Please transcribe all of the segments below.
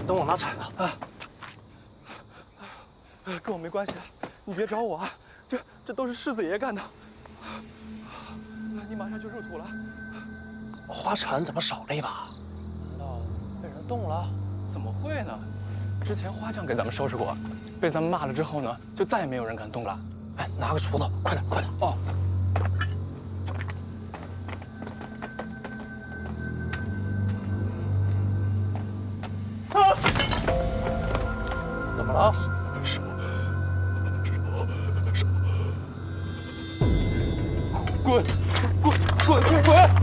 等我拿彩了啊！跟我没关系，你别找我啊！这都是世子爷爷干的。你马上就入土了。花铲怎么少了一把？难道被人动了？怎么会呢？之前花匠给咱们收拾过，被咱们骂了之后呢，就再也没有人敢动了。哎，拿个锄头，快点，快点！哦。啊！怎么了？滚！滚！滚！滚！滚！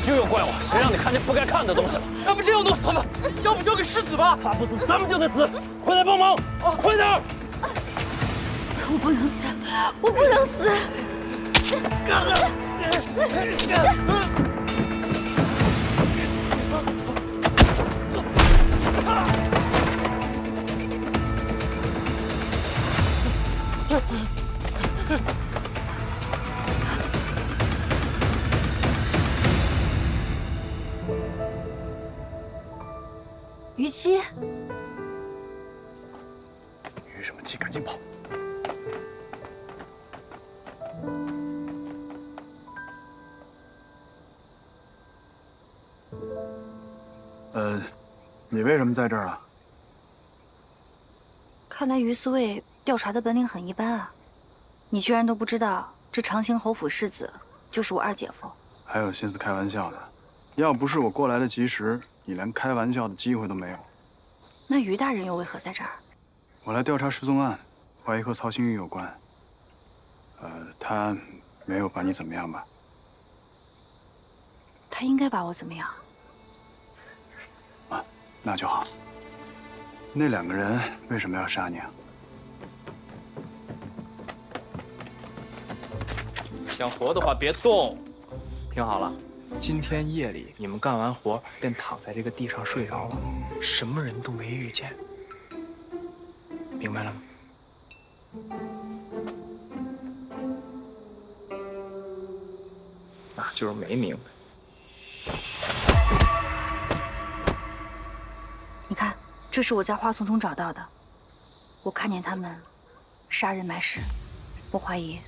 就又怪我，谁让你看见不该看的东西了？咱们这样弄死他们，要不交给师子吧？他不死，咱们就得死！快来帮忙！快点！我不能死，我不能死！于七，于什么气？赶紧跑！你为什么在这儿啊？看来于四卫调查的本领很一般啊！你居然都不知道，这长兴侯府世子就是我二姐夫。还有心思开玩笑的？要不是我过来的及时，你连开玩笑的机会都没有。那于大人又为何在这儿？我来调查失踪案，怀疑和曹新玉有关。他没有把你怎么样吧？他应该把我怎么样？啊，那就好。那两个人为什么要杀你啊？想活的话别动，听好了，今天夜里你们干完活便躺在这个地上睡着了，什么人都没遇见，明白了吗？那就是没明白。你看，这是我在花丛中找到的，我看见他们杀人埋尸，我怀疑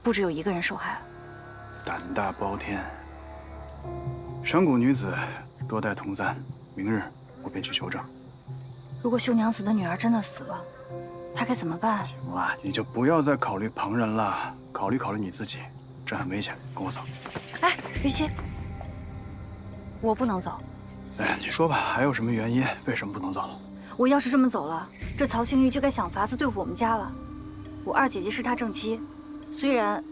不只有一个人受害了。胆大包天，山谷女子多带同赞，明日我便去求证。如果秀娘子的女儿真的死了，她该怎么办？行了，你就不要再考虑旁人了，考虑考虑你自己，这很危险，跟我走。哎，于七，我不能走。哎，你说吧，还有什么原因？为什么不能走？我要是这么走了，这曹星玉就该想法子对付我们家了。我二姐姐是他正妻，虽然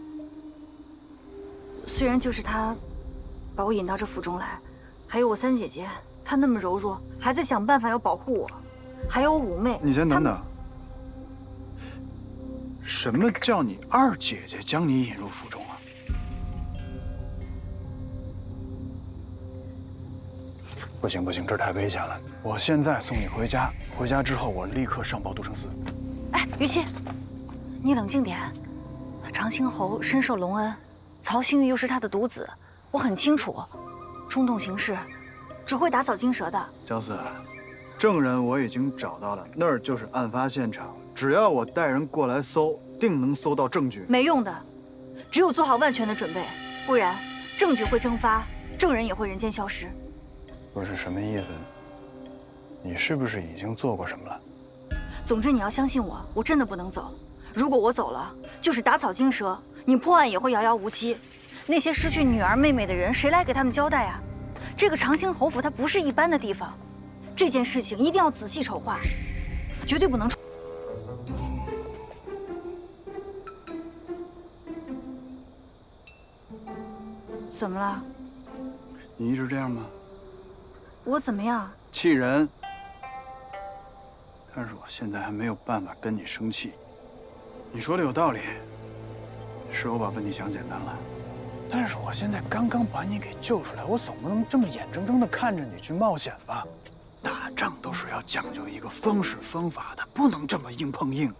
就是他把我引到这府中来，还有我三姐姐，她那么柔弱，还在想办法要保护我，还有我五妹。你先等等，什么叫你二姐姐将你引入府中啊？不行不行，这太危险了！我现在送你回家，回家之后我立刻上报都城司。哎，于七，你冷静点。长兴侯深受隆恩，曹星玉又是他的独子，我很清楚，冲动行事只会打草惊蛇的。焦四，证人我已经找到了，那儿就是案发现场，只要我带人过来搜，定能搜到证据。没用的，只有做好万全的准备，不然证据会蒸发，证人也会人间消失。不是什么意思？你是不是已经做过什么了？总之你要相信我，我真的不能走。如果我走了，就是打草惊蛇，你破案也会遥遥无期。那些失去女儿妹妹的人，谁来给他们交代啊？这个长兴侯府它不是一般的地方，这件事情一定要仔细筹划，绝对不能。怎么了？你一直这样吗？我怎么样？气人。但是我现在还没有办法跟你生气。你说的有道理，是我把问题想简单了。但是我现在刚刚把你给救出来，我总不能这么眼睁睁地看着你去冒险吧？打仗都是要讲究一个方式方法的，不能这么硬碰硬。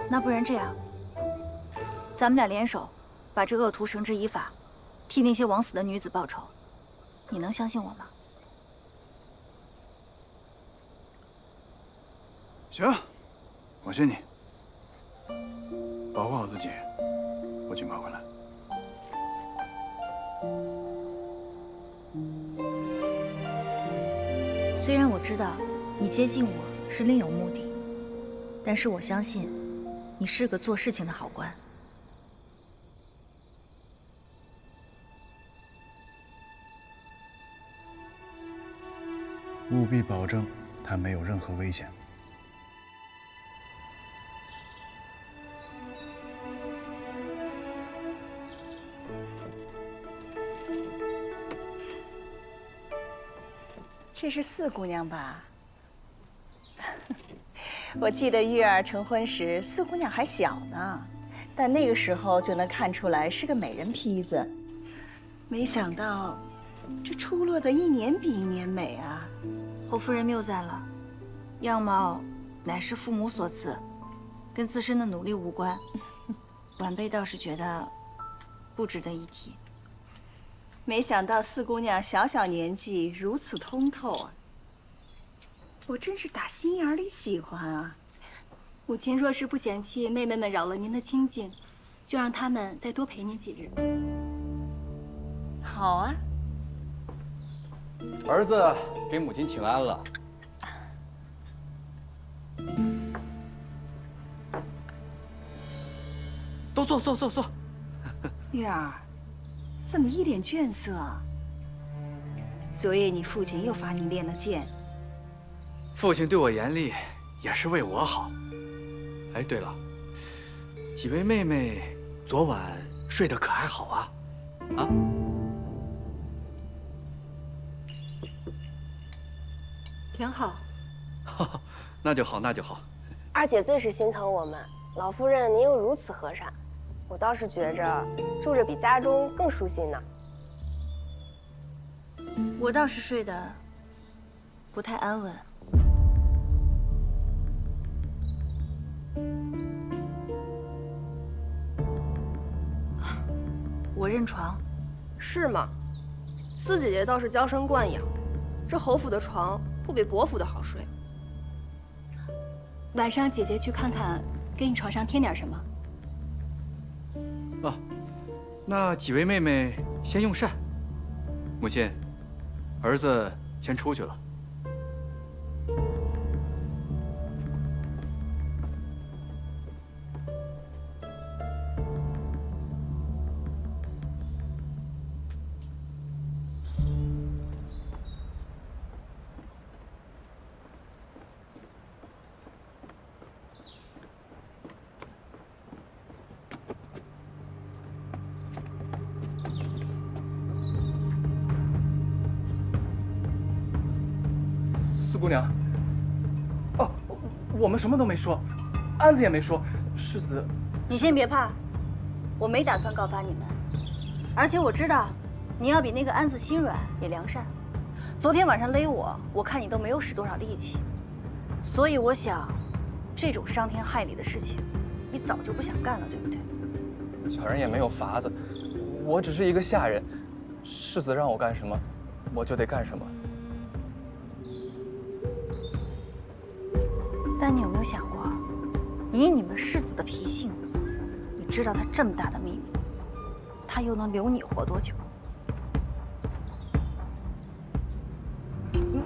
那不然这样，咱们俩联手，把这恶徒绳之以法，替那些枉死的女子报仇。你能相信我吗？行，我信你。保护好自己，我尽快回来。虽然我知道你接近我是另有目的，但是我相信你是个做事情的好官。务必保证他没有任何危险。这是四姑娘吧？我记得玉儿成婚时，四姑娘还小呢，但那个时候就能看出来是个美人坯子。没想到，这出落的一年比一年美啊！侯夫人谬赞了，样貌乃是父母所赐，跟自身的努力无关。晚辈倒是觉得不值得一提。没想到四姑娘小小年纪如此通透啊！我真是打心眼里喜欢啊！母亲若是不嫌弃妹妹们扰了您的清静，就让她们再多陪您几日。好啊，儿子给母亲请安了。都坐坐坐坐。玉儿，怎么一脸倦色啊？昨夜你父亲又罚你练了剑。父亲对我严厉，也是为我好。哎，对了，几位妹妹昨晚睡得可还好啊？啊？挺好。那就好，那就好。二姐最是心疼我们，老夫人您又如此和善，我倒是觉着住着比家中更舒心呢。我倒是睡得不太安稳。我认床。是吗？四姐姐倒是娇生惯养，这侯府的床不比伯府的好睡。晚上姐姐去看看，给你床上添点什么。啊，那几位妹妹先用膳。母亲，儿子先出去了。四姑娘，哦，我们什么都没说，安子也没说，世子，你先别怕，我没打算告发你们，而且我知道你要比那个安子心软也良善。昨天晚上勒我，我看你都没有使多少力气，所以我想，这种伤天害理的事情，你早就不想干了，对不对？小人也没有法子，我只是一个下人，世子让我干什么，我就得干什么。但你有没有想过，以你们世子的脾性，你知道他这么大的秘密，他又能留你活多久？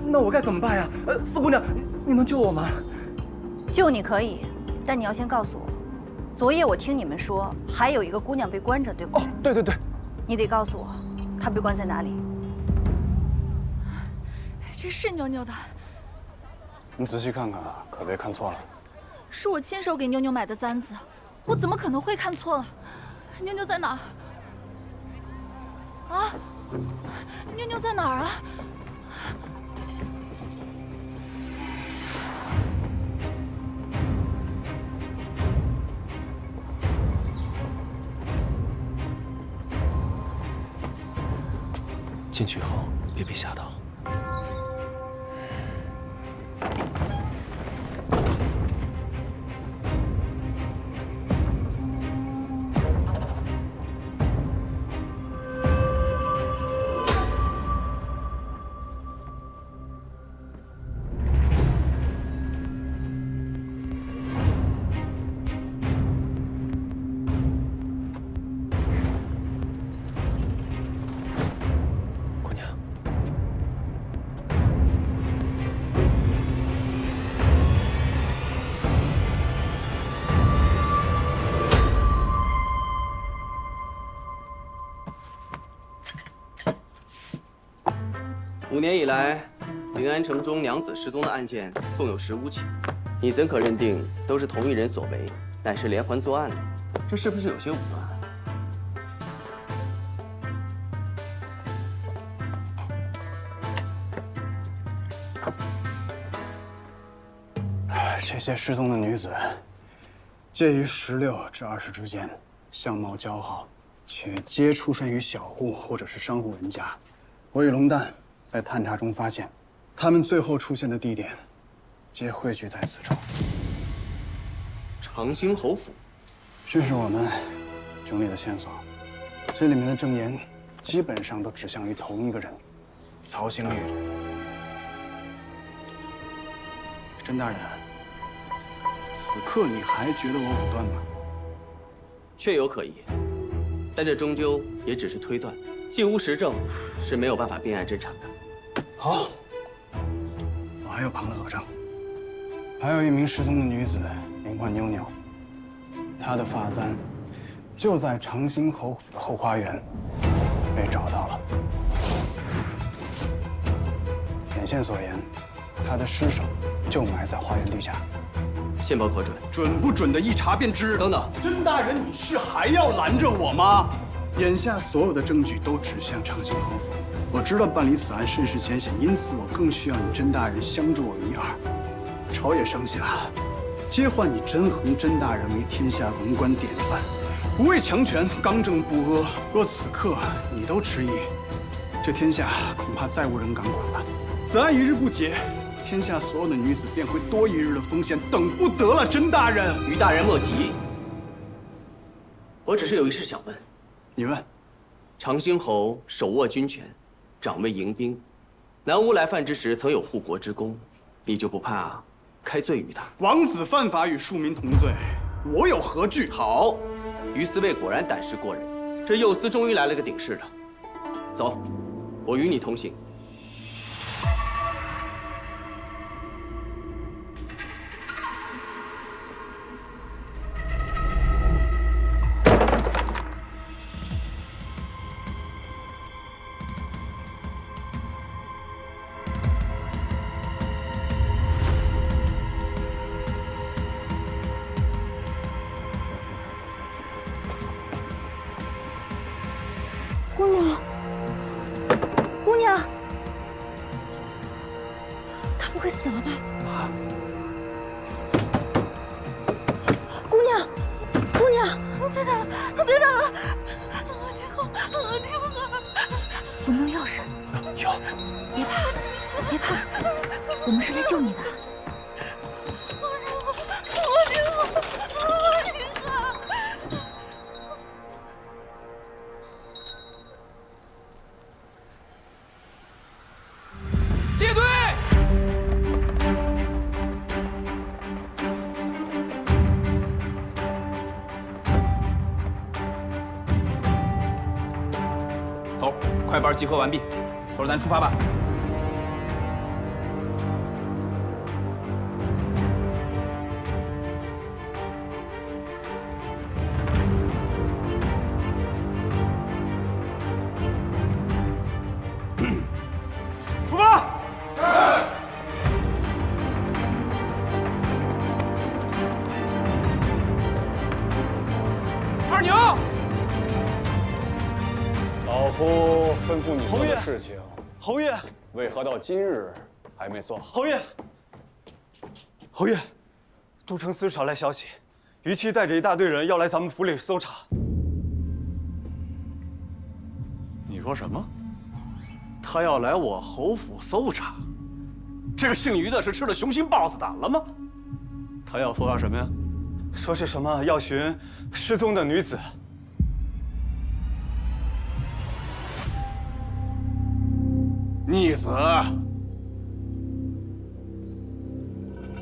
那我该怎么办呀？四姑娘，你能救我吗？救你可以，但你要先告诉我，昨夜我听你们说还有一个姑娘被关着，对不对？哦，对对对，你得告诉我，她被关在哪里？这是妞妞的，你仔细看看啊，可别看错了。是我亲手给妞妞买的簪子，我怎么可能会看错了？妞妞在哪儿？啊，妞妞在哪儿啊？进去以后别被吓到。姑娘，5年以来，临安城中娘子失踪的案件共有15起，你怎可认定都是同一人所为，乃是连环作案呢？这是不是有些武断？这些失踪的女子，介于16至20之间，相貌姣好，且皆出身于小户或者是商户人家。我与龙蛋在探查中发现，他们最后出现的地点，皆汇聚在此处。长兴侯府，这是我们整理的线索，这里面的证言基本上都指向于同一个人——曹兴玉。甄大人，此刻你还觉得我武断吗？确有可疑，但这终究也只是推断，既无实证，是没有办法辨案侦查的。好，我还有旁的佐证，还有一名失踪的女子，名唤妞妞，她的发簪就在长兴侯府的后花园被找到了。眼线所言，她的尸首就埋在花园地下。线报可准，准不准的一查便知。等等，甄大人，你是还要拦着我吗？眼下所有的证据都指向长兴侯府，我知道办理此案甚是艰险，因此我更需要你甄大人相助我一二。朝野上下皆唤你甄衡甄大人为天下文官典范，不畏强权，刚正不阿。若此刻你都迟疑，这天下恐怕再无人敢管了。此案一日不解，天下所有的女子便会多一日的风险，等不得了，甄大人。于大人莫急，我只是有一事想问。你问。长兴侯手握军权，掌卫迎兵，南吴来犯之时曾有护国之功，你就不怕开罪于他？王子犯法与庶民同罪，我有何惧？好，于司卫果然胆识过人，这右司终于来了个顶事的。走，我与你同行。姑娘，姑娘，她不会死了吧？姑娘，姑娘，别打了，别打了！天后，有没有钥匙？有。别怕，别怕，我们是来救你的。列队！头，快班集合完毕，头儿咱出发吧。夫吩咐你做的事情，侯爷，为何到今日还没做好？侯爷，侯爷，都城司传来消息，于七带着一大队人要来咱们府里搜查。你说什么？他要来我侯府搜查？这个姓于的是吃了雄心豹子胆了吗？他要搜查什么呀？说是什么要寻失踪的女子。逆子，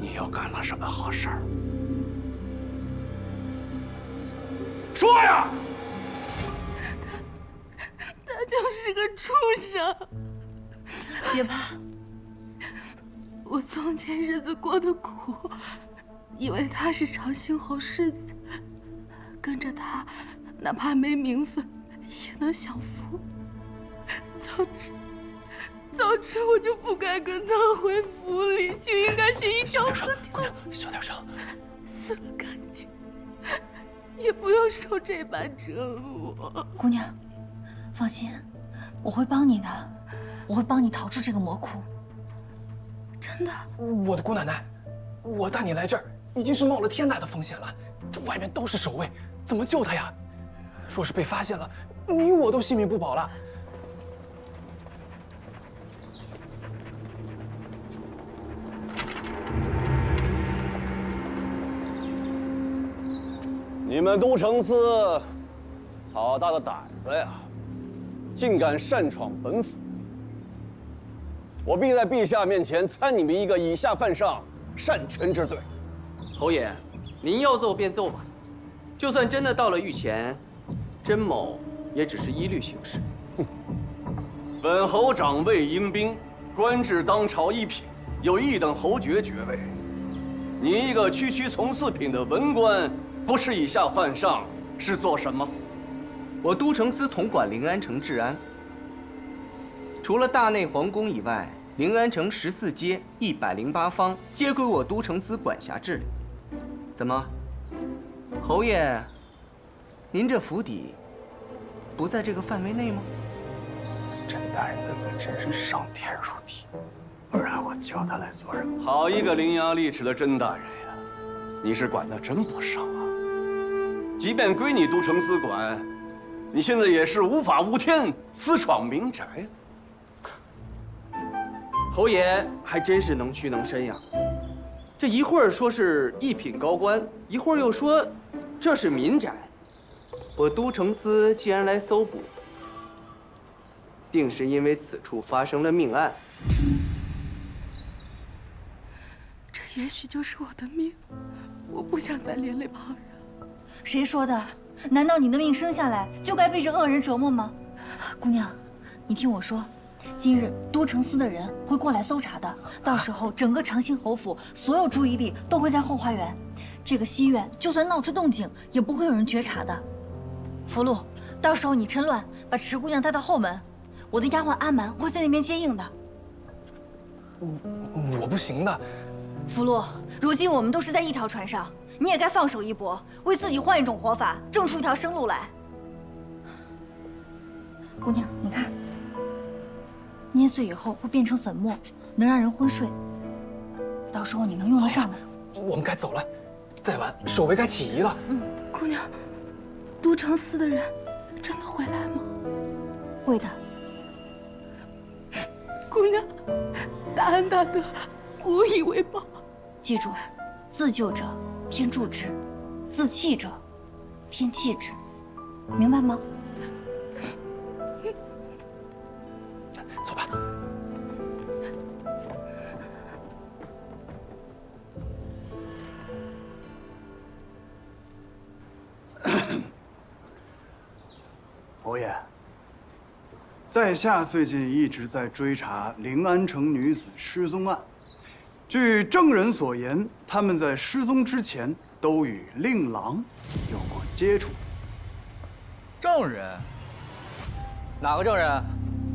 你又干了什么好事儿？说呀！他就是个畜生。别怕，我从前日子过得苦，以为他是长兴侯世子，跟着他，哪怕没名分，也能享福。早知我就不该跟他回府里，就应该选一条河跳下去，小点声，死了干净，也不用受这般折磨。姑娘，放心，我会帮你的，我会帮你逃出这个魔窟。真的？我的姑奶奶，我带你来这儿已经是冒了天大的风险了，这外面都是守卫，怎么救他呀？若是被发现了，你我都性命不保了。你们都城司，好大的胆子呀！竟敢擅闯本府！我必在陛下面前参你们一个以下犯上、擅权之罪。侯爷，您要奏便奏吧。就算真的到了御前，甄某也只是依律行事。本侯长卫迎兵，官至当朝一品，有一等侯爵爵位。你一个区区从四品的文官，不是以下犯上，是做什么？我都城司统管临安城治安，除了大内皇宫以外，临安城14街108坊皆归我都城司管辖治理。怎么，侯爷，您这府邸不在这个范围内吗？甄大人的嘴真是上天入地，不然我叫他来做什么？好一个伶牙俐齿的甄大人呀！你是管得真不上啊！即便归你都城司管，你现在也是无法无天，私闯民宅。侯爷还真是能屈能伸呀！这一会儿说是一品高官，一会儿又说这是民宅。我都城司既然来搜捕，定是因为此处发生了命案。这也许就是我的命，我不想再连累旁人。谁说的？难道你的命生下来就该被这恶人折磨吗？姑娘，你听我说，今日都城司的人会过来搜查的，到时候整个长兴侯府所有注意力都会在后花园。这个西院就算闹出动静，也不会有人觉察的。福禄，到时候你趁乱把池姑娘带到后门，我的丫鬟阿蛮会在那边接应的。我不行的。福禄，如今我们都是在一条船上，你也该放手一搏，为自己换一种活法，挣出一条生路来。姑娘，你看，捏碎以后会变成粉末，能让人昏睡。到时候你能用得上的。我们该走了，再晚守卫该起疑了。姑娘，都城司的人真的会来吗？会的。姑娘，大恩大德，无以为报。记住，自救者天助之，自弃者天弃之，明白吗？走吧。侯爷，在下最近一直在追查临安城女子失踪案。据证人所言，他们在失踪之前都与令郎有过接触。证人？哪个证人？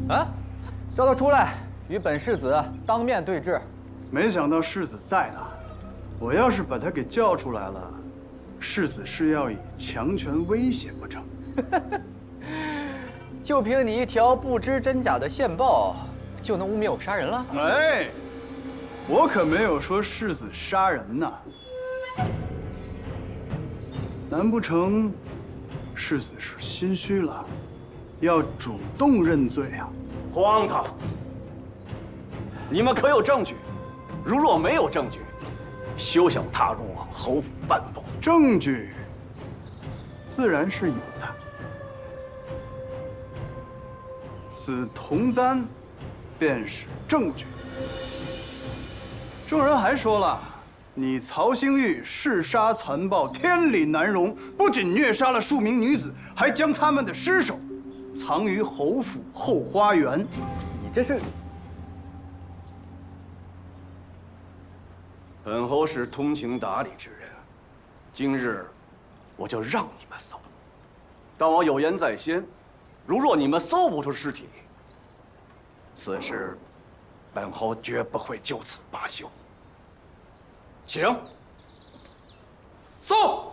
啊，叫他出来，与本世子当面对质。没想到世子在呢，我要是把他给叫出来了，世子是要以强权威胁不成？就凭你一条不知真假的线报，就能污蔑我杀人了？哎，我可没有说世子杀人呐。难不成世子是心虚了，要主动认罪啊？荒唐！你们可有证据？如若没有证据，休想踏入我侯府半步。证据自然是有的。此铜簪便是证据。众人还说了，你曹星玉嗜杀残暴，天理难容，不仅虐杀了数名女子，还将他们的尸首藏于侯府后花园。你这是……本侯是通情达理之人，今日我就让你们搜。但我有言在先，如若你们搜不出尸体，此事本侯绝不会就此罢休。请搜。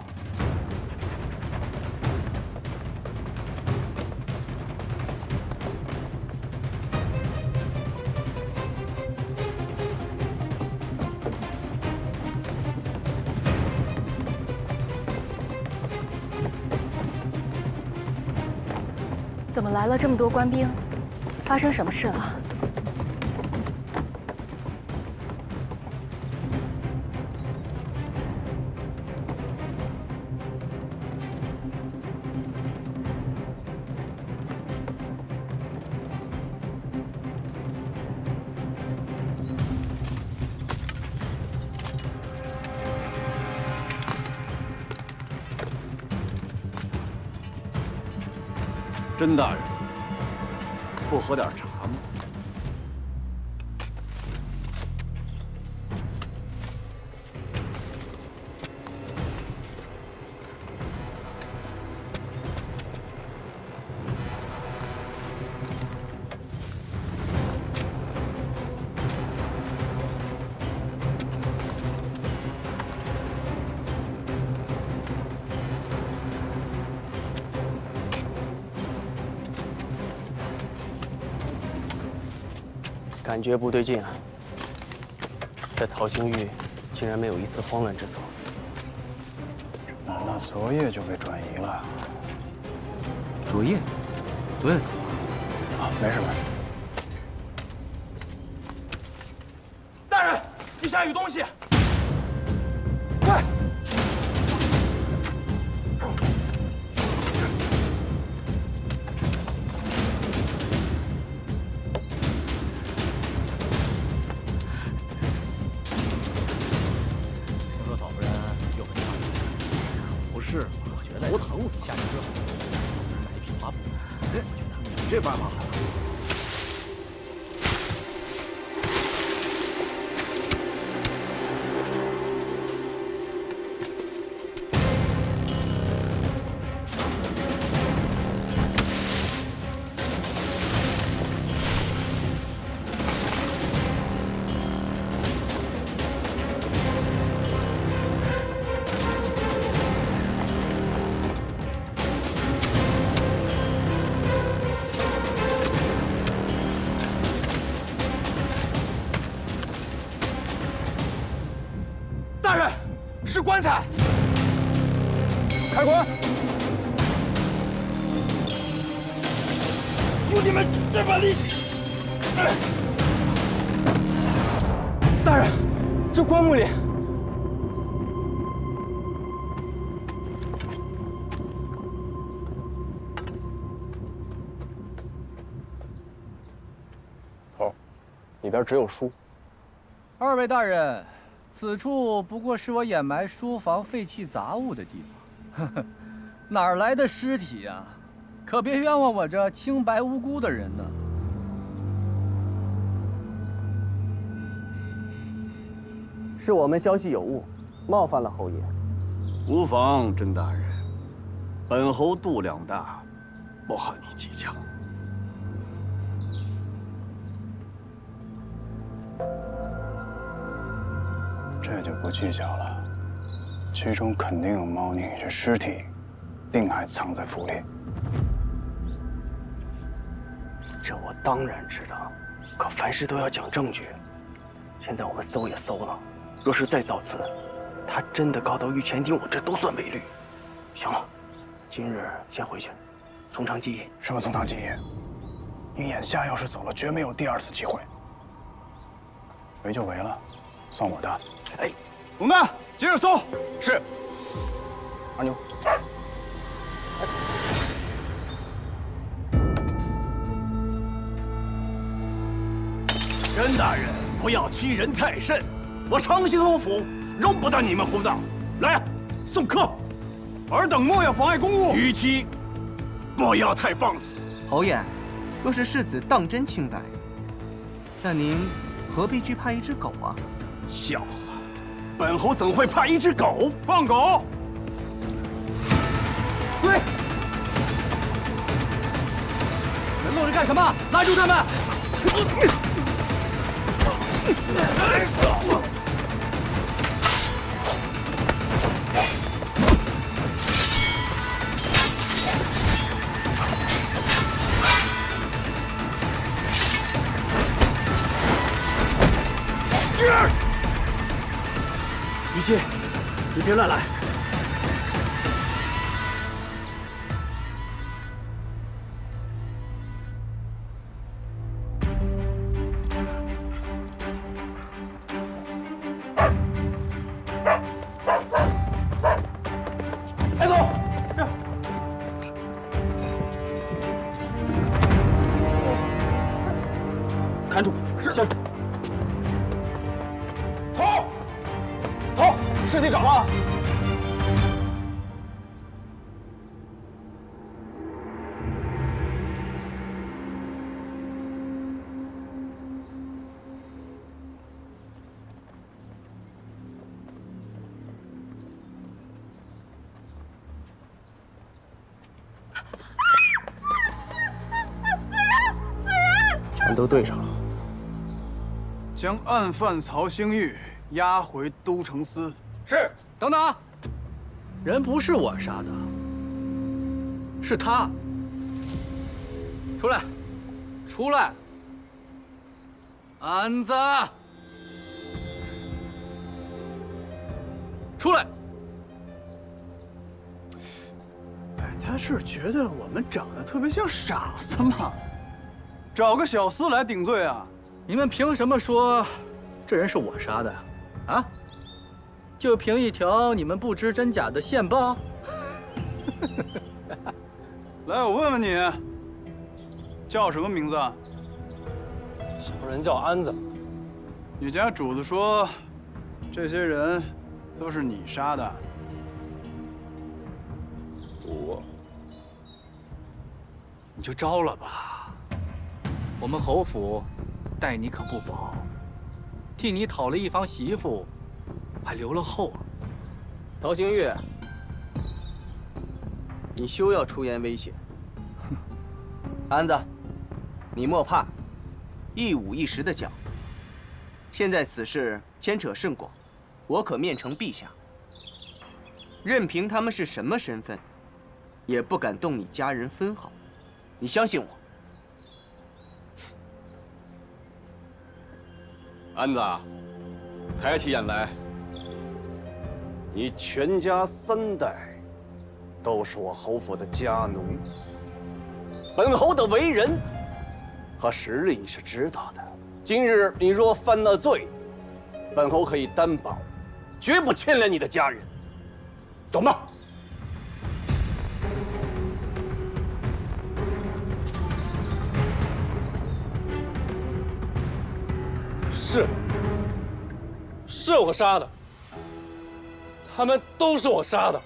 怎么来了这么多官兵？发生什么事了？甄大人，不喝点茶吗？感觉不对劲啊！这曹星玉竟然没有一丝慌乱之色。难道昨夜就被转移了？昨夜怎么了？啊，没事没事。大人，地下有东西！快！头疼死！下去之后，买一匹花布。我觉得你这办法好。大人，是棺材！开棺！有你们这把力气！大人，这棺木里……头，里边只有书。二位大人。此处不过是我掩埋书房废弃杂物的地方，呵呵，哪儿来的尸体呀？可别冤枉我这清白无辜的人呢！是我们消息有误，冒犯了侯爷。无妨，甄大人，本侯度量大，不和你计较。这就不计较了，其中肯定有猫腻，这尸体定还藏在府里。这我当然知道，可凡事都要讲证据。现在我们搜也搜了，若是再造次，他真的告到御前庭，我这都算违律。行了，今日先回去，从长计议。什么从长计议？你眼下要是走了，绝没有第二次机会。围就围了，算我的。哎，文干，接着搜。是。阿牛。甄大人，不要欺人太甚，我长兴侯府容不得你们胡闹。来，送客。尔等莫要妨碍公务。与其不要太放肆。侯爷，若是世子当真清白，那您何必惧怕一只狗啊？笑话，本侯怎会怕一只狗？放狗！追！人愣着干什么？拉住他们！于七，你别乱来。带走。看住！是。头，尸体找了。全都对上了。将案犯曹兴玉押回都城司。是。等等，人不是我杀的，是他。出来，出来！安子，出来！哎，他是觉得我们长得特别像傻子吗？找个小厮来顶罪啊！你们凭什么说这人是我杀的？啊？就凭一条你们不知真假的线报？来，我问问你，叫什么名字？小人叫安子。你家主子说，这些人都是你杀的。你就招了吧。我们侯府待你可不薄，替你讨了一房媳妇，还留了后。陶兴玉，你休要出言威胁。安子，你莫怕，一五一十的讲。现在此事牵扯甚广，我可面呈陛下。任凭他们是什么身份，也不敢动你家人分毫。你相信我。安子，抬起眼来，你全家3代都是我侯府的家奴，本侯的为人和实力你是知道的。今日你若犯了罪，本侯可以担保，绝不牵连你的家人，懂吗？是我杀的，他们都是我杀的。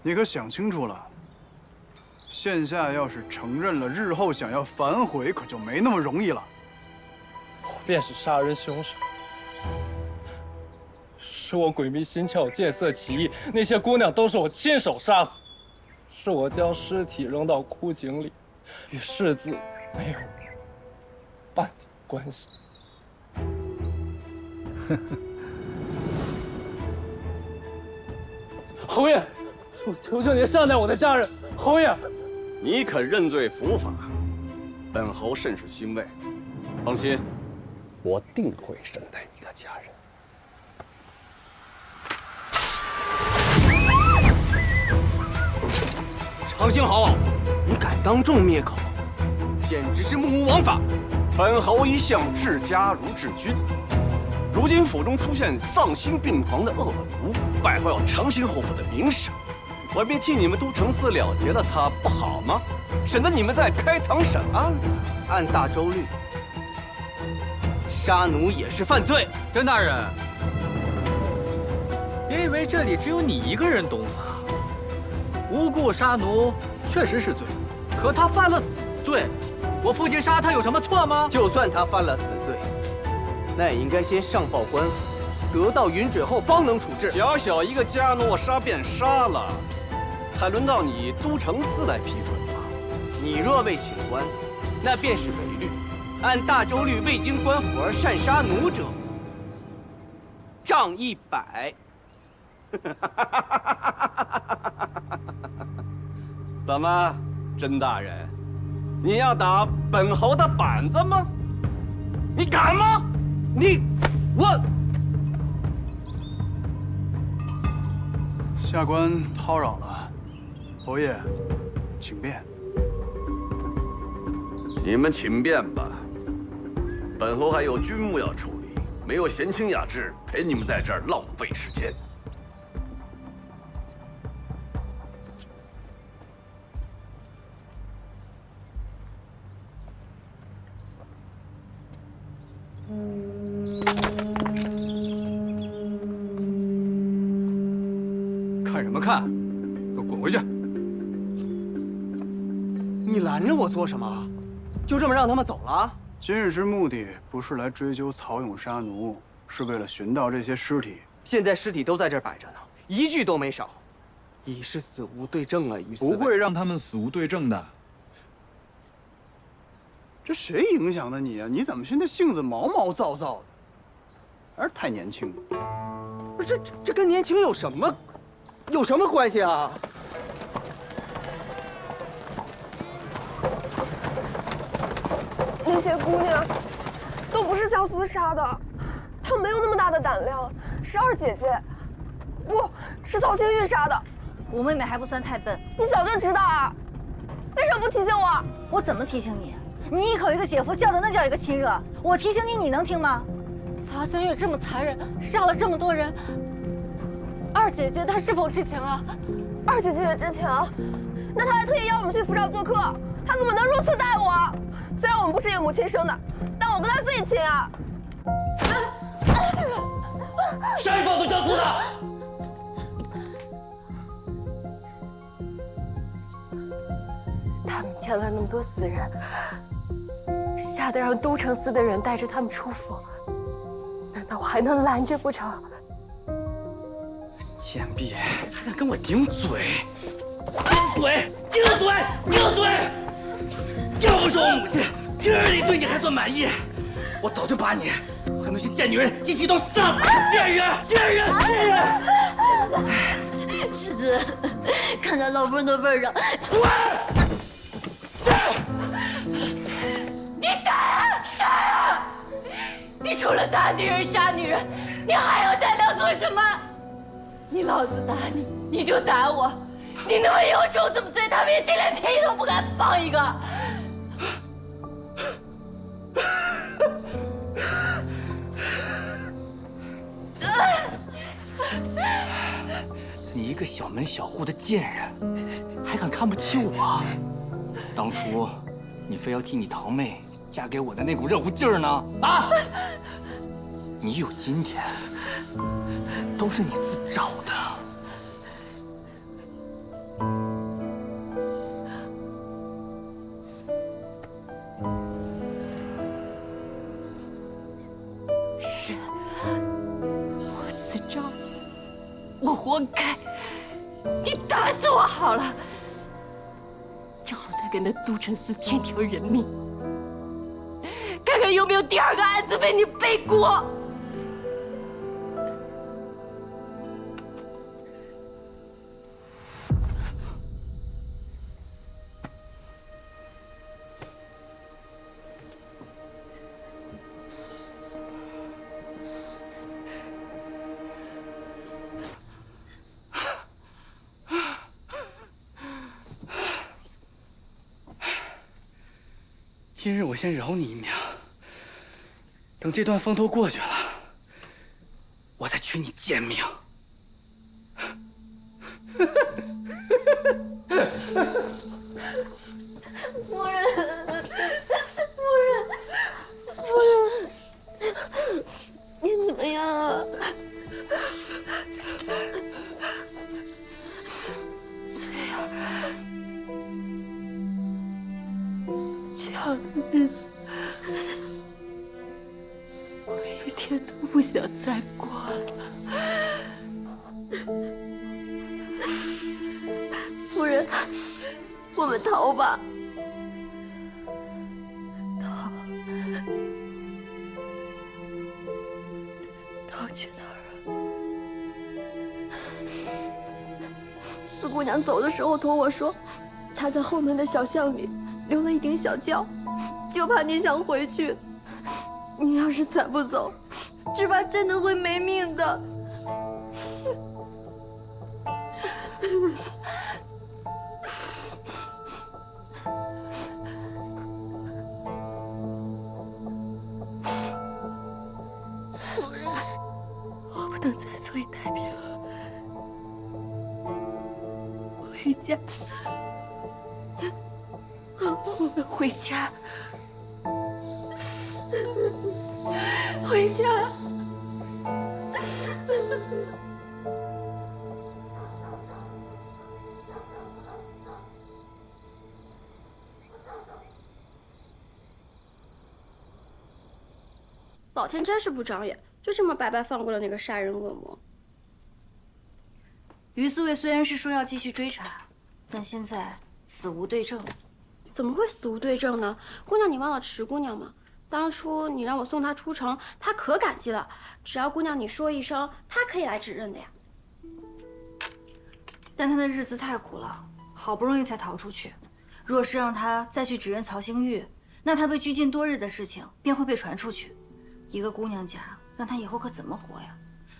你可想清楚了，现下要是承认了，日后想要反悔可就没那么容易了。我便是杀人凶手，是我鬼迷心窍、见色起意，那些姑娘都是我亲手杀死，是我将尸体扔到枯井里，与世子没有半点关系。侯爷，我求求您善待我的家人。侯爷，你肯认罪伏法，本侯甚是欣慰。放心，我定会善待你的家人。常兴侯，你敢当众灭口，简直是目无王法！本侯一向治家如治军，如今府中出现丧心病狂的恶奴，败坏我长兴侯府的名声，我便替你们都城司了结了他，不好吗？省得你们再开堂审案。按大周律，杀奴也是犯罪。甄大人，别以为这里只有你一个人懂法。无故杀奴确实是罪，可他犯了死罪，我父亲杀他有什么错吗？就算他犯了死罪，那也应该先上报官府，得到允准后方能处置。小小一个家奴，杀便杀了，还轮到你都城司来批准吗？你若未请官，那便是违律。按大周律，未经官府而擅杀奴者，杖100。怎么，甄大人，你要打本侯的板子吗？你敢吗？我下官叨扰了，侯爷，请便。你们请便吧，本侯还有军务要处理，没有闲情雅致陪你们在这儿浪费时间。看什么看？给我滚回去！你拦着我做什么？就这么让他们走了？今日之目的不是来追究曹勇杀奴，是为了寻到这些尸体。现在尸体都在这儿摆着呢，一具都没少，已是死无对证了。于不会让他们死无对证的。这谁影响的你啊？你怎么现在性子毛毛躁躁的？还是太年轻了。不是这跟年轻有什么关系啊？那些姑娘都不是萧思杀的，她没有那么大的胆量，是二姐姐，不是曹星玉杀的。五妹妹还不算太笨，你早就知道啊，为什么不提醒我？我怎么提醒你？你一口一个姐夫叫的那叫一个亲热，我提醒你，你能听吗？曹星月这么残忍，杀了这么多人，二姐姐她是否知情啊？二姐姐也知情，那她还特意邀我们去府上做客，她怎么能如此待我？虽然我们不是异母亲生的，但我跟她最亲啊！谁放的教唆的？他们见了那么多死人，吓得让都城司的人带着他们出府，难道我还能拦着不成？贱婢还敢跟我顶嘴！顶嘴！顶嘴！顶嘴！要不是我母亲平日里对你还算满意，我早就把你和那些贱女人一起都杀了！贱人！贱人！贱人！世子，看在老夫人的份上，滚！你打啊！杀啊！你除了打女人、杀女人，你还有胆量做什么？你老子打你，你就打我。你那么有种，怎么在他面前连屁都不敢放一个？你一个小门小户的贱人，还敢看不起我？当初你非要替你堂妹嫁给我的那股热乎劲儿呢？啊！你有今天，都是你自找的。是，我自找，我活该。你打死我好了，正好再给那都城司添条人命，看看有没有第二个案子为你背锅。今日我先饶你一命，等这段风头过去了，我再取你贱命。夫人，夫人，你怎么样啊？这样的日子，我一天都不想再过了。夫人，我们逃吧。逃去哪儿啊？四姑娘走的时候同我说，她在后面的小巷里留了一顶小轿，就怕你想回去。你要是再不走，只怕真的会没命的。夫人，我不能再坐以待毙了，回家。我们回家，回家。老天真是不长眼，就这么白白放过了那个杀人恶魔。于四卫虽然是说要继续追查，但现在死无对证。怎么会死无对证呢？姑娘，你忘了池姑娘吗？当初你让我送她出城，她可感激了。只要姑娘你说一声，她可以来指认的呀。但她的日子太苦了，好不容易才逃出去。若是让她再去指认曹星玉，那她被拘禁多日的事情便会被传出去。一个姑娘家，让她以后可怎么活呀？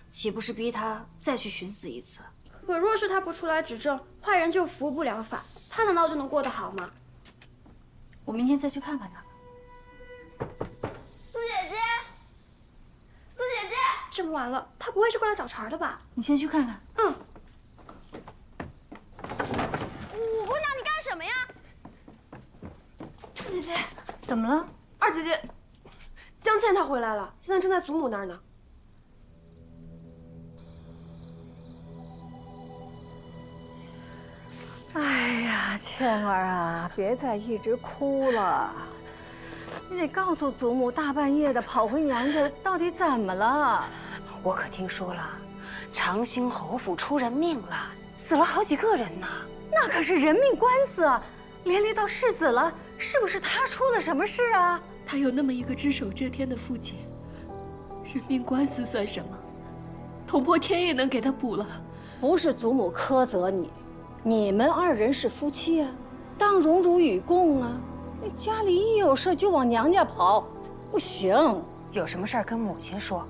岂不是逼她再去寻死一次？可若是她不出来指证，坏人就服不了法，她难道就能过得好吗？我明天再去看看她。苏姐姐，苏姐姐，这么晚了，她不会是过来找茬的吧？你先去看看。嗯。五姑娘，你干什么呀？苏姐姐，怎么了？二姐姐，江倩她回来了，现在正在祖母那儿呢。哎呀，倩儿啊，别再一直哭了，你得告诉祖母，大半夜的跑回娘家，到底怎么了？我可听说了，长兴侯府出人命了，死了好几个人呢。那可是人命官司啊，连累到世子了，是不是他出了什么事啊？他有那么一个只手遮天的父亲，人命官司算什么？捅破天也能给他补了。不是祖母苛责你。你们二人是夫妻啊，当荣辱与共啊！你家里一有事就往娘家跑，不行。有什么事儿跟母亲说，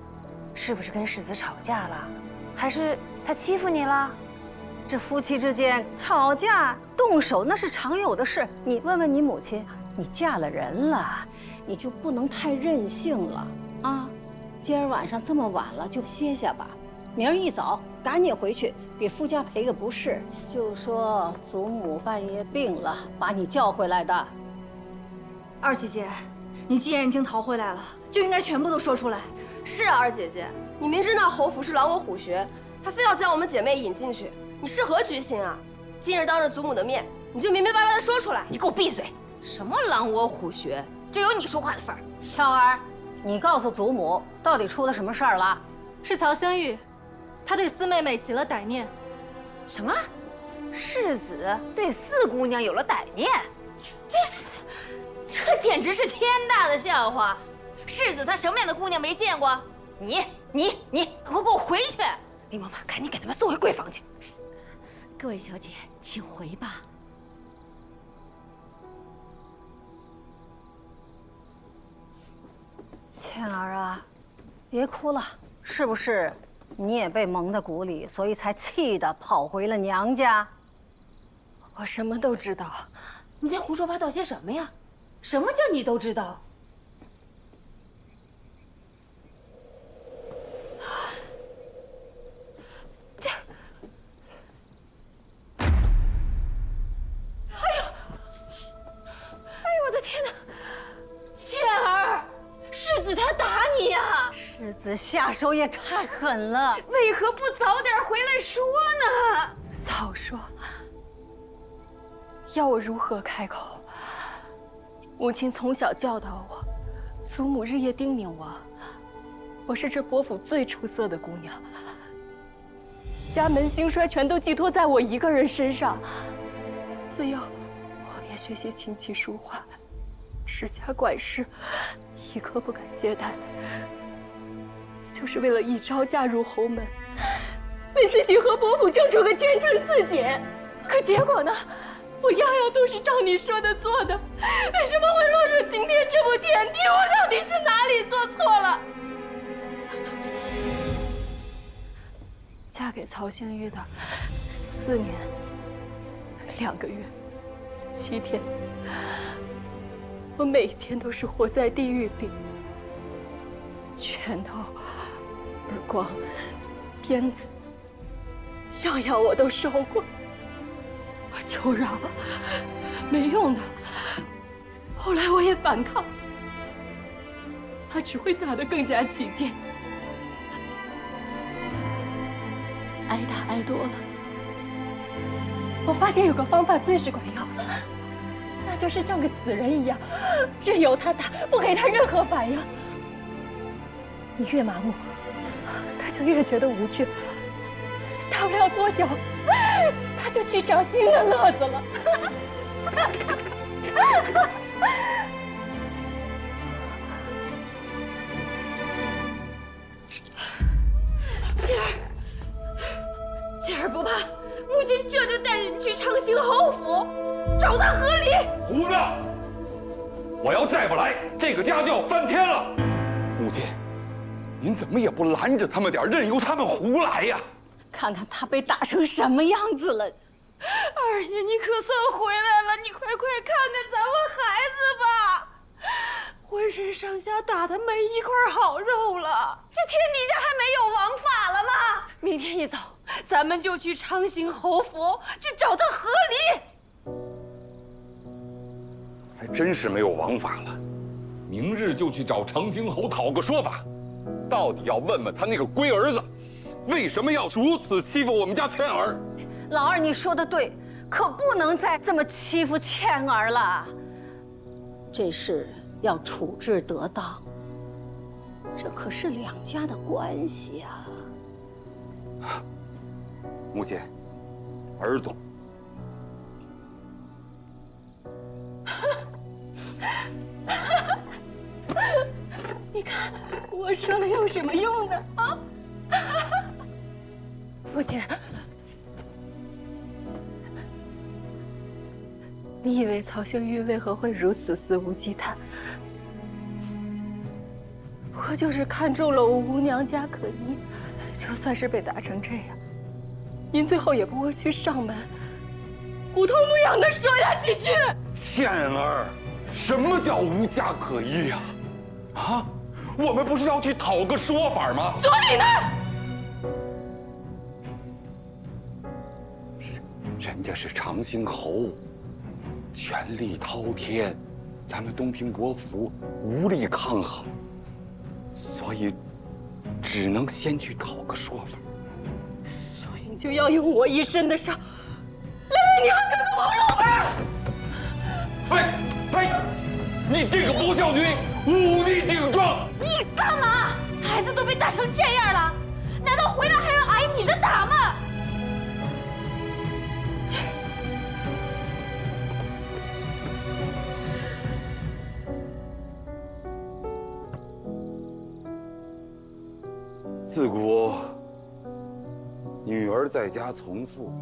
是不是跟世子吵架了，还是他欺负你了？这夫妻之间吵架动手那是常有的事。你问问你母亲，你嫁了人了，你就不能太任性了啊！今儿晚上这么晚了，就歇下吧。明儿一早赶紧回去，给夫家赔个不是。就说祖母半夜病了，把你叫回来的。二姐姐，你既然已经逃回来了，就应该全部都说出来。是啊，二姐姐，你明知那侯府是狼我虎穴，还非要将我们姐妹引进去，你是何居心啊？今日当着祖母的面，你就明明白白的说出来。你给我闭嘴！什么狼我虎穴，就有你说话的份儿。巧儿，你告诉祖母，到底出了什么事儿了？是曹星玉，他对四妹妹起了歹念。什么？世子对四姑娘有了歹念？这简直是天大的笑话！世子他什么样的姑娘没见过？你快给我回去！李嬷嬷，赶紧给他们送回闺房去。各位小姐，请回吧。倩儿啊，别哭了，是不是你也被蒙在鼓里，所以才气得跑回了娘家？我什么都知道。你在胡说八道些什么呀？什么叫你都知道？我的天哪！倩儿，世子他打你呀！世子下手也太狠了，为何不早点回来说呢？早说，要我如何开口？母亲从小教导我，祖母日夜叮咛我，我是这伯府最出色的姑娘，家门兴衰全都寄托在我一个人身上。自幼，我便学习琴棋书画，持家管事，一刻不敢懈怠，就是为了一朝嫁入侯门，为自己和伯府争出个前程似锦。可结果呢？我样样都是照你说的做的，为什么会落入今天这步田地？我到底是哪里做错了？嫁给曹兴玉的4年2个月7天，我每天都是活在地狱里，拳头、耳光、鞭子，样样我都受过。我求饶，没用的。后来我也反抗，他只会打得更加起劲。挨打挨多了，我发现有个方法最是管用，那就是像个死人一样，任由他打，不给他任何反应。你越麻木，他就越觉得无趣。大不了多久，他就去找新的乐子了。倩儿不怕，母亲这就带人去长兴侯府，找他和离。胡闹！我要再不来，这个家就要翻天了。母亲，您怎么也不拦着他们点，任由他们胡来呀？看看他被打成什么样子了。二爷，你可算回来了，你快快看看咱们孩子吧，浑身上下打的没一块好肉了。这天底下还没有王法了吗？明天一早，咱们就去长兴侯府去找他和离。还真是没有王法了，明日就去找长兴侯讨个说法，到底要问问他那个龟儿子，为什么要如此欺负我们家倩儿？老二，你说的对，可不能再这么欺负倩儿了。这事要处置得当，这可是两家的关系啊。母亲，儿懂。你看我说了有什么用呢？啊！父亲，你以为曹兴玉为何会如此肆无忌惮？我就是看中了我吴娘家可依，就算是被打成这样，您最后也不会去上门虎头牧羊的说下几句。倩儿，什么叫无家可依呀？啊，我们不是要去讨个说法吗？所以呢？人家是长兴侯，权力滔天，咱们东平国府无力抗衡，所以只能先去讨个说法。所以你就要用我一身的伤，来为你和哥哥谋路吧！哎，你这个不孝女，忤逆顶撞！你干嘛？孩子都被打成这样了，难道回来还要挨你的打吗？自古女儿在家从父，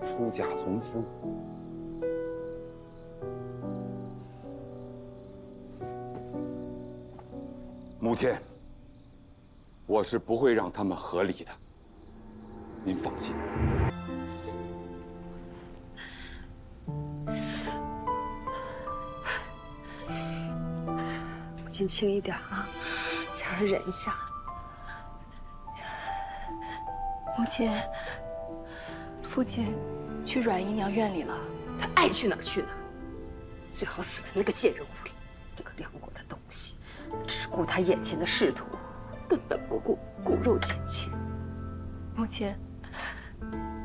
出嫁从夫。母亲，我是不会让他们和离的，您放心。亲轻一点啊，倩儿忍一下。母亲，父亲去阮姨娘院里了，他爱去哪儿去哪儿，最好死在那个贱人屋里。这个梁国的东西，只顾他眼前的仕途，根本不顾骨肉亲情。母亲，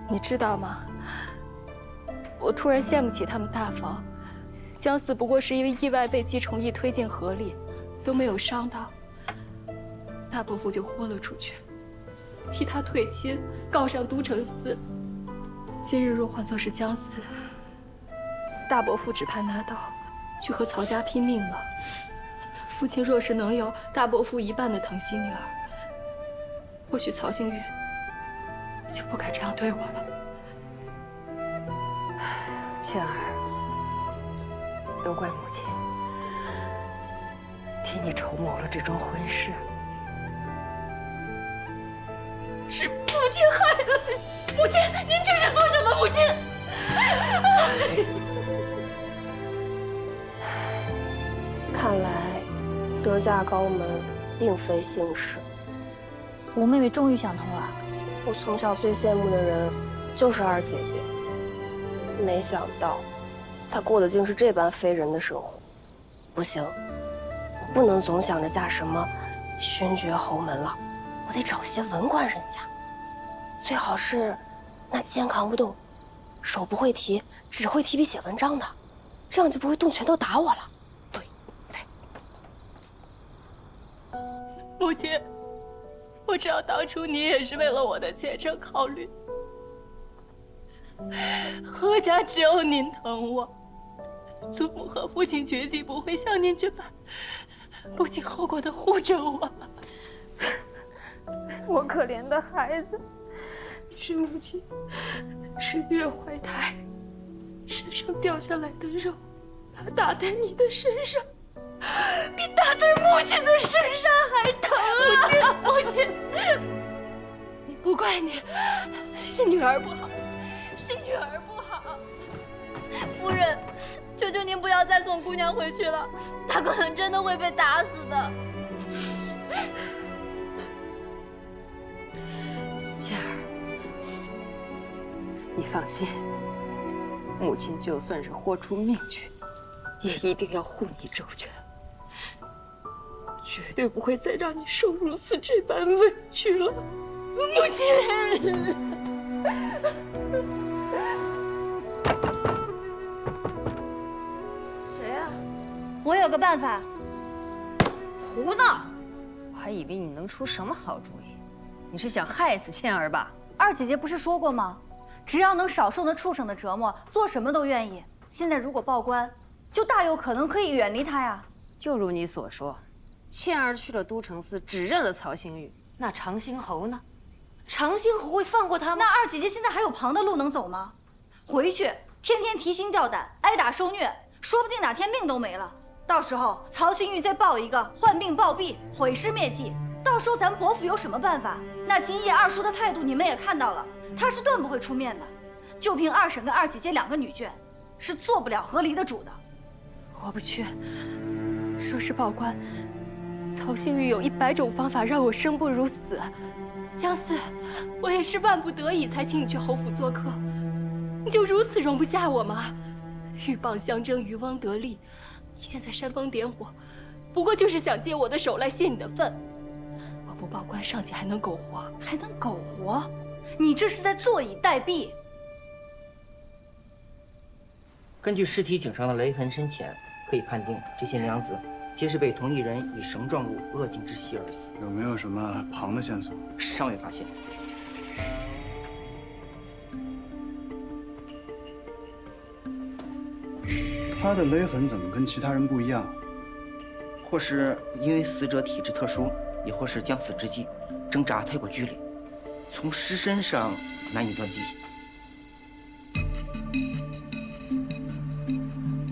你知道吗？我突然羡慕起他们大房，江四不过是因为意外被姬崇义推进河里，都没有伤到，大伯父就豁了出去，替他退亲，告上都城司。今日若换作是江四，大伯父只怕拿刀去和曹家拼命了。父亲若是能有大伯父一半的疼惜女儿，或许曹星玉就不敢这样对我了。倩儿，都怪母亲替你筹谋了这桩婚事。是母亲害了你，母亲，您这是做什么？母亲，看来德家高门并非幸事。五妹妹终于想通了。我从小最羡慕的人就是二姐姐，没想到她过的竟是这般非人的生活。不行，我不能总想着嫁什么勋爵侯门了，我得找些文官人家，最好是那肩扛不动，手不会提，只会提笔写文章的，这样就不会动拳头打我了。母亲，我知道当初你也是为了我的前程考虑，何家只有您疼我，祖母和父亲绝技不会像您这般不计后果的护着我。我可怜的孩子，是母亲，是月怀胎身上掉下来的肉，它打在你的身上，比打在母亲的身上还疼啊！母亲，你不怪你，是女儿不好，是女儿不好。夫人，求求您不要再送姑娘回去了，她可能真的会被打死的。倩儿，你放心，母亲就算是豁出命去，也一定要护你周全，绝对不会再让你受如此这般委屈了，母亲。谁呀？我有个办法。胡闹！我还以为你能出什么好主意，你是想害死倩儿吧？二姐姐不是说过吗？只要能少受那畜生的折磨，做什么都愿意。现在如果报官，就大有可能可以远离他呀。就如你所说，倩儿去了都城司，只认了曹星玉，那长兴侯呢？长兴侯会放过他吗？那二姐姐现在还有旁的路能走吗？回去天天提心吊胆，挨打受虐，说不定哪天命都没了。到时候曹星玉再报一个患病暴毙，毁尸灭迹，到时候咱伯父有什么办法？那金叶二叔的态度你们也看到了，他是断不会出面的。就凭二婶跟二姐姐两个女眷，是做不了和离的主的。我不去，说是报官，曹星玉有100种方法让我生不如死。江四，我也是万不得已才请你去侯府做客，你就如此容不下我吗？鹬蚌相争，渔翁得利，你现在煽风点火，不过就是想借我的手来泄你的愤。我不报官，尚且还能苟活，还能苟活？你这是在坐以待毙。根据尸体颈上的勒痕深浅，可以判定这些娘子皆是被同一人以绳状物扼颈窒息而死。有没有什么旁的线索？尚未发现。他的勒痕怎么跟其他人不一样？或是因为死者体质特殊，也或是将死之际挣扎太过剧烈，从尸身上难以断定。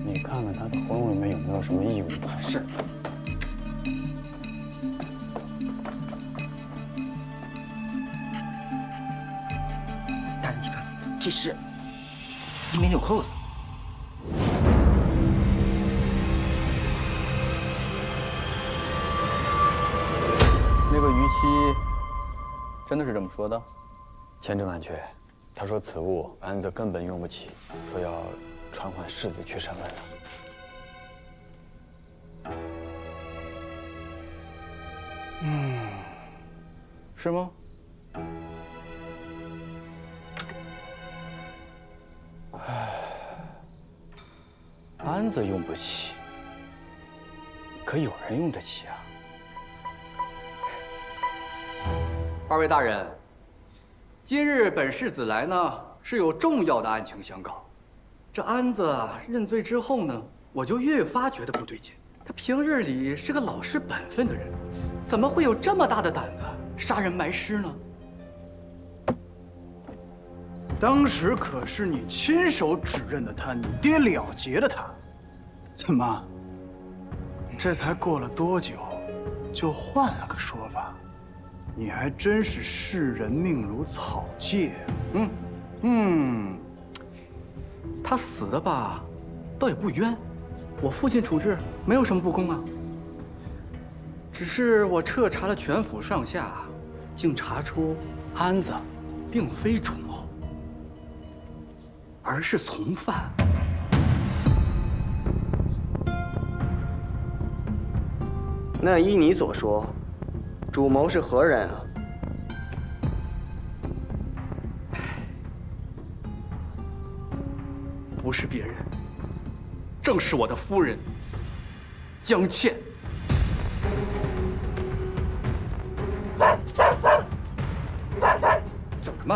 你看看他的喉咙里面有没有什么异物？是。大人，请看，这是一枚纽扣子。这个于七真的是这么说的？千真万确，他说此物安子根本用不起，说要传唤世子去审问了。是吗？安子用不起，可有人用得起啊！二位大人，今日本世子来呢，是有重要的案情相告。这安子认罪之后呢，我就越发觉得不对劲。他平日里是个老实本分的人，怎么会有这么大的胆子杀人埋尸呢？当时可是你亲手指认的他，你爹了结了他，怎么？这才过了多久，就换了个说法？你还真是视人命如草芥。他死的吧，倒也不冤，我父亲处置没有什么不公啊。只是我彻查了全府上下，竟查出安子并非主谋，而是从犯。那依你所说，主谋是何人啊？不是别人，正是我的夫人江倩。叫什么？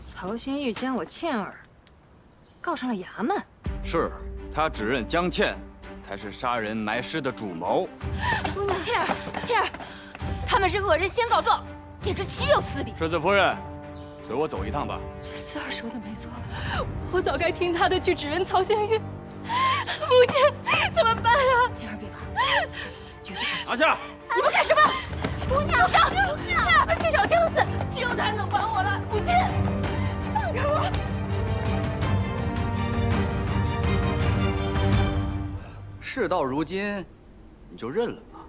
曹新玉将我倩儿告上了衙门。是他指认江倩才是杀人埋尸的主谋。倩儿，他们是恶人先告状，简直岂有此理！世子夫人，随我走一趟吧。四儿说的没错，我早该听他的去指认曹新玉。母亲，怎么办啊？倩儿别怕，绝对拿下！你们干什么？姑娘，住手！倩儿去找江子，只有他能帮我了。母亲，放开我！事到如今，你就认了吧。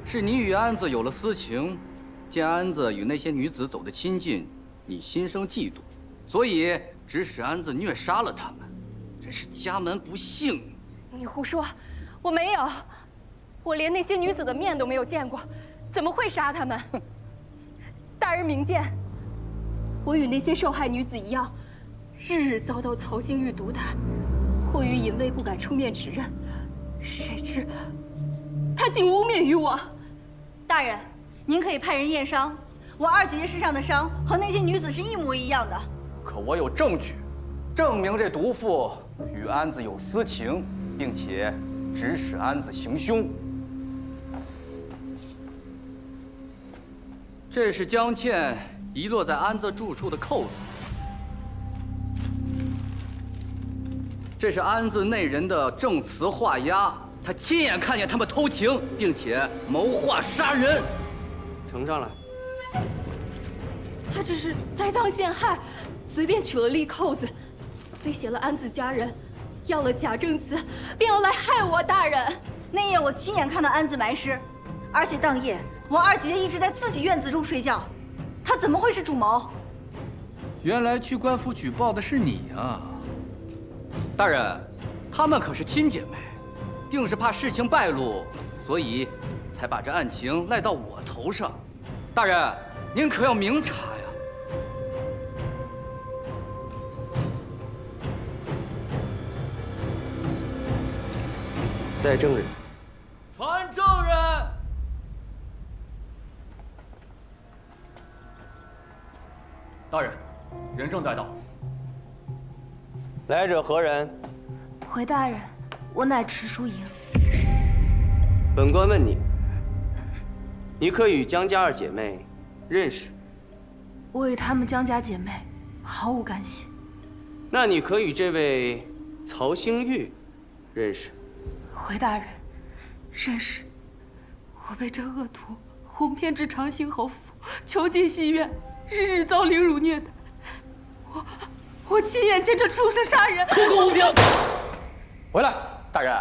是你与安子有了私情，见安子与那些女子走得亲近，你心生嫉妒，所以指使安子虐杀了他们，真是家门不幸。你胡说，我没有，我连那些女子的面都没有见过，怎么会杀他们？大人明鉴，我与那些受害女子一样，日日遭到曹新玉毒打，迫于隐畏不敢出面指认，谁知他竟污蔑于我。大人，您可以派人验伤，我二姐姐身上的伤和那些女子是一模一样的。可我有证据，证明这毒妇与安子有私情，并且指使安子行凶。这是江倩遗落在安子住处的扣子，这是安子内人的证词画押，他亲眼看见他们偷情，并且谋划杀人。呈上来。他只是栽赃陷害，随便取了粒扣子，威胁了安子家人，要了假证词，便要来害我。大人，那夜我亲眼看到安子埋尸，而且当夜我二姐姐一直在自己院子中睡觉，她怎么会是主谋？原来去官府举报的是你啊！大人，她们可是亲姐妹，定是怕事情败露，所以才把这案情赖到我头上。大人，您可要明察呀！带证人。传证人。大人，人证带到。来者何人？回大人，我乃池淑莹。本官问你，你可与江家二姐妹认识？我与她们江家姐妹毫无干系。那你可与这位曹星玉认识？回大人，认识。我被这恶徒哄骗至长兴侯府，囚禁戏院，日日遭凌辱虐待。我亲眼见这畜生杀人，口口无凭！回来，大人，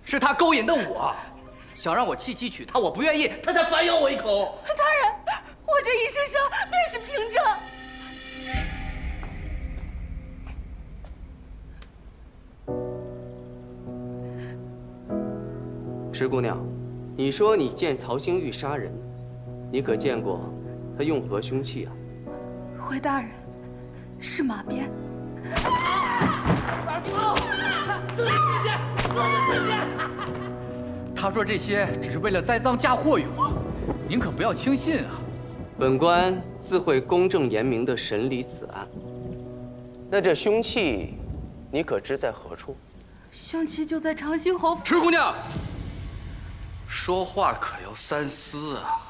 是他勾引的我，想让我弃妻娶她，我不愿意，他才反咬我一口。大人，我这一身伤便是凭证。石姑娘，你说你见曹兴玉杀人，你可见过他用何凶器啊？回大人，是马鞭。他说这些只是为了栽赃嫁祸于我，您可不要轻信啊！本官自会公正严明地审理此案。那这凶器，你可知在何处？凶器就在长兴侯府。石姑娘，说话可要三思啊！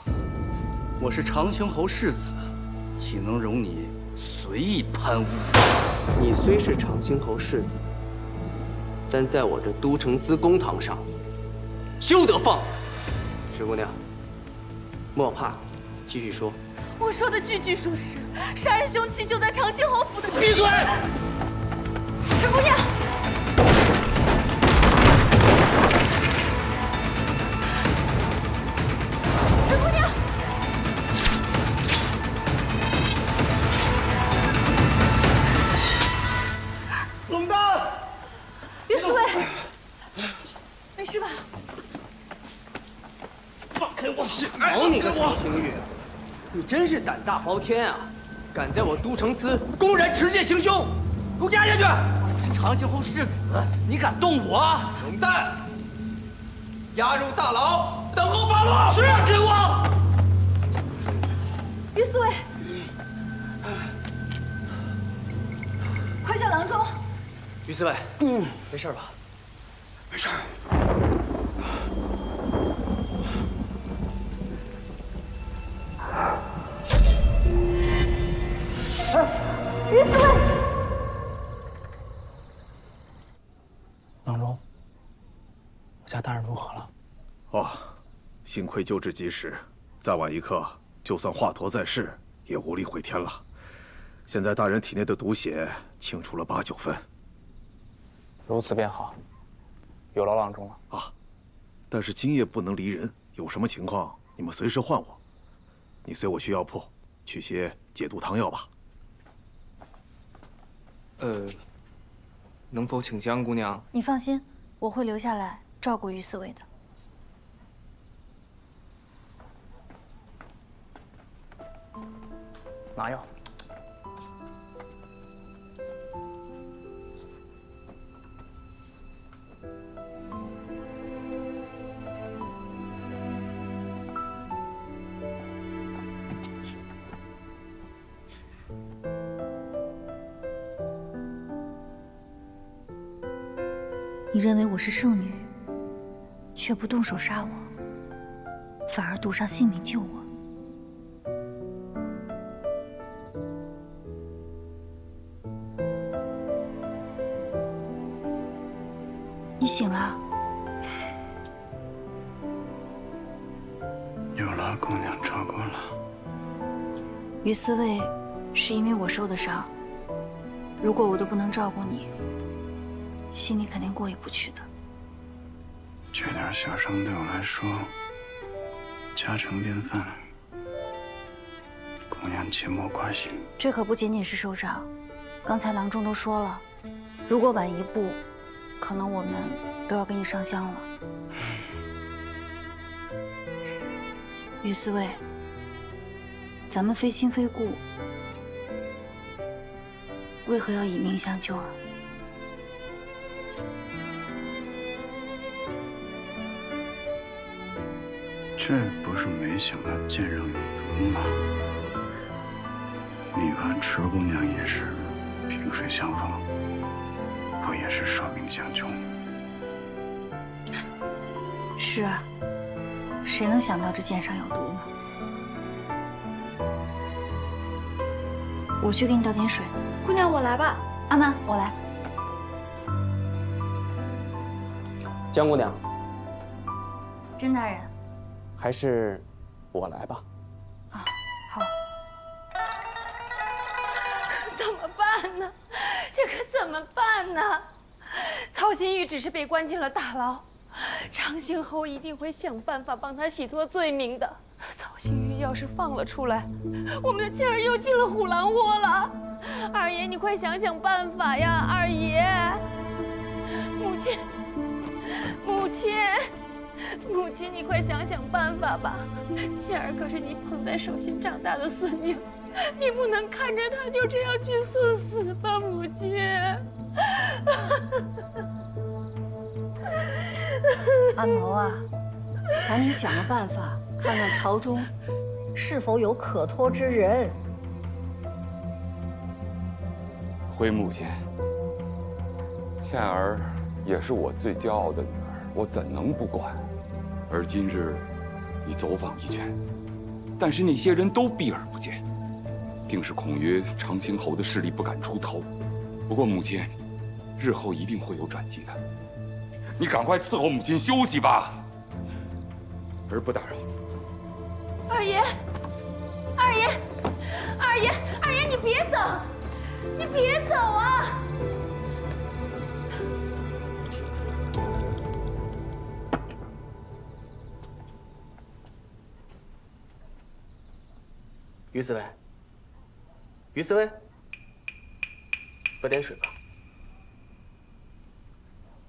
我是长兴侯世子，岂能容你随意攀污？你虽是长兴侯世子，但在我这都城司公堂上，休得放肆！石姑娘，莫怕，继续说。我说的句句属实，杀人凶器就在长兴侯府的。闭嘴！石姑娘。石姑娘。冷淡。于四卫，没事吧？放开我！好你个曹兴玉，你真是胆大包天啊！敢在我都城司公然持剑行凶，给我押下去！我是长兴侯世子，你敢动我？冷淡！押入大牢，等候发落。是啊，天王。于四卫，快叫郎中。于四卫，没事吧？没事。于四卫，郎中，我家大人如何了？哦，幸亏救治及时，再晚一刻，就算华佗在世，也无力回天了。现在大人体内的毒血清除了8、9分。如此便好，有劳郎中了。啊，但是今夜不能离人，有什么情况你们随时唤我。你随我去药铺取些解毒汤药吧。能否请江姑娘？你放心，我会留下来照顾于四卫的。拿药。你认为我是圣女，却不动手杀我，反而赌上性命救我。你醒了？有劳姑娘照顾了。于四卫，是因为我受的伤。如果我都不能照顾你，心里肯定过意不去的。这点小伤对我来说家常便饭，姑娘切莫挂心。这可不仅仅是受伤，刚才郎中都说了，如果晚一步，可能我们都要跟你上香了。于四卫，咱们非亲非故，为何要以命相救啊？这不是没想到剑上有毒吗？你和池姑娘也是萍水相逢，不也是舍命相救吗？是啊，谁能想到这剑上有毒呢？我去给你倒点水。姑娘，我来吧。阿曼，我来。江姑娘，甄大人。还是我来吧。啊，好。怎么办呢？这可怎么办呢？曹新玉只是被关进了大牢，长兴侯一定会想办法帮他洗脱罪名的。曹星玉要是放了出来，我们的倩儿又进了虎狼窝了。二爷，你快想想办法呀！二爷，母亲，母亲，母亲，你快想想办法吧！倩儿可是你捧在手心长大的孙女，你不能看着她就这样去送死吧，母亲。安谋啊，赶紧想个办法，看看朝中是否有可托之人。回母亲，倩儿也是我最骄傲的女儿，我怎能不管？而今日你走访一圈，但是那些人都避而不见，定是恐于长兴侯的势力不敢出头。不过母亲，日后一定会有转机的。你赶快伺候母亲休息吧，儿不打扰。二爷，二爷，二爷，二爷，你别走，你别走啊！于四卫，于四卫，喝点水吧。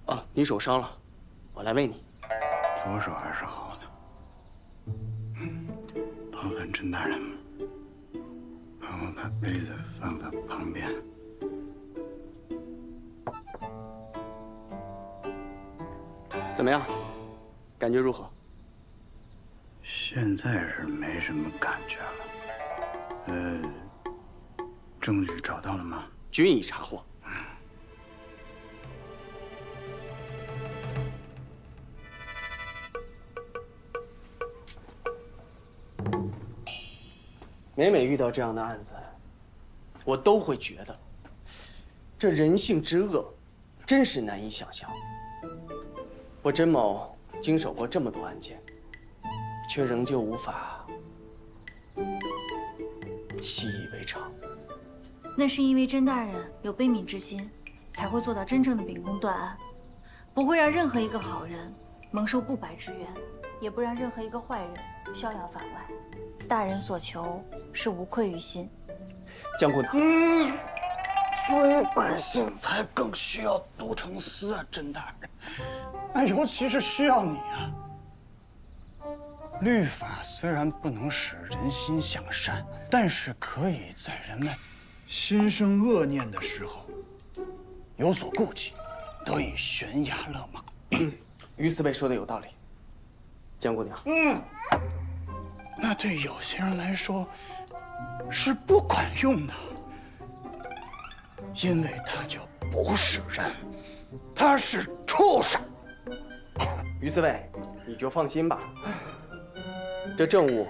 啊，你手伤了，我来喂你。左手还是好的。劳烦甄大人帮我把杯子放到旁边。怎么样？感觉如何？现在是没什么感觉了。证据找到了吗？均已查获。每每遇到这样的案子，我都会觉得，这人性之恶，真是难以想象。我甄某经手过这么多案件，却仍旧无法习以为常。那是因为甄大人有悲悯之心，才会做到真正的秉公断案，不会让任何一个好人蒙受不白之冤，也不让任何一个坏人逍遥法外。大人所求是无愧于心。江姑娘，所以百姓才更需要都城司啊，甄大人。尤其是需要你啊。律法虽然不能使人心向善，但是可以在人们心生恶念的时候有所顾忌，得以悬崖勒马。于四卫说的有道理，江姑娘。那对有些人来说是不管用的，因为他就不是人，他是畜生。于四卫，你就放心吧，这政务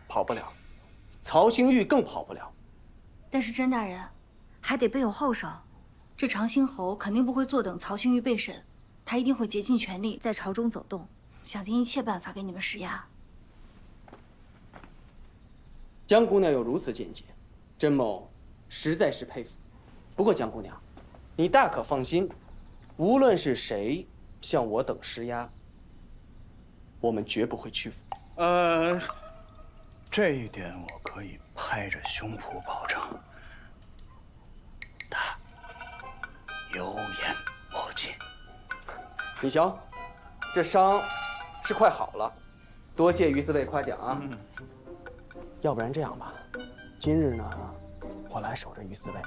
跑不了，曹兴玉更跑不了。但是甄大人还得备有后手，这长兴侯肯定不会坐等曹兴玉被审，他一定会竭尽全力在朝中走动，想尽一切办法给你们施压。江姑娘有如此见解，甄某实在是佩服。不过江姑娘，你大可放心，无论是谁向我等施压，我们绝不会屈服。这一点我可以拍着胸脯保证，他有眼不进。你瞧，这伤是快好了，多谢于四卫夸奖啊。要不然这样吧，今日呢，我来守着于四卫，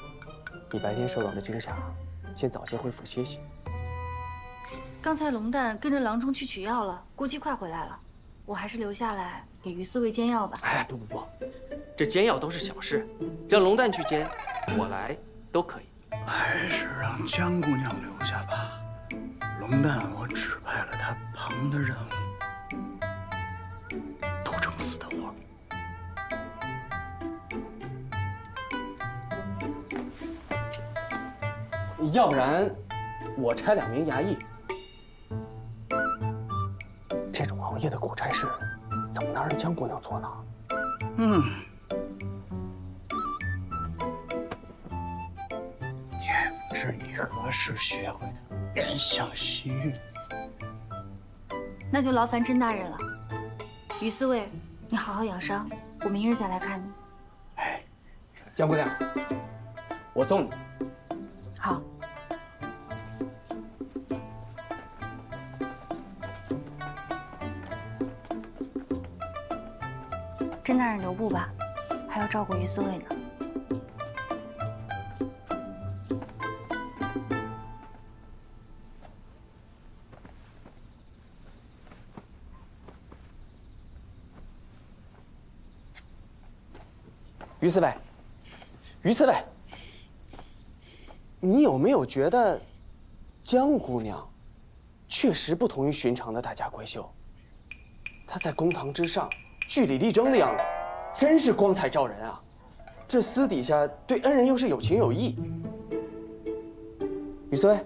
你白天受到的惊吓，先早些恢复歇息。刚才龙蛋跟着郎中去取药了，估计快回来了，我还是留下来给于四卫煎药吧。哎，不，这煎药都是小事，让龙蛋去煎，我来都可以。还是让江姑娘留下吧。龙蛋，我指派了他旁的任务，都成死的活。要不然，我差2名衙役。这种熬夜的苦差事，怎么能让江姑娘做呢？也不是你何时学会的怜香惜玉。那就劳烦甄大人了。于四卫，你好好养伤，我明日再来看你。江姑娘，我送你。好。甄大人留步吧，还要照顾于四卫呢。于四卫，于四卫，你有没有觉得江姑娘确实不同于寻常的大家闺秀？她在公堂之上据理力争的样子，真是光彩照人啊！这私底下对恩人又是有情有义。于四卫，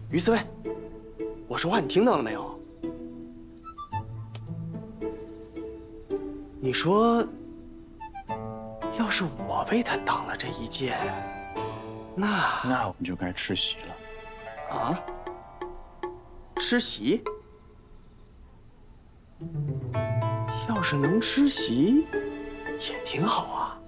于四卫，我说话你听到了没有？你说，要是我为他挡了这一剑，那我们就该吃席了。啊？吃席？要是能吃席，也挺好啊。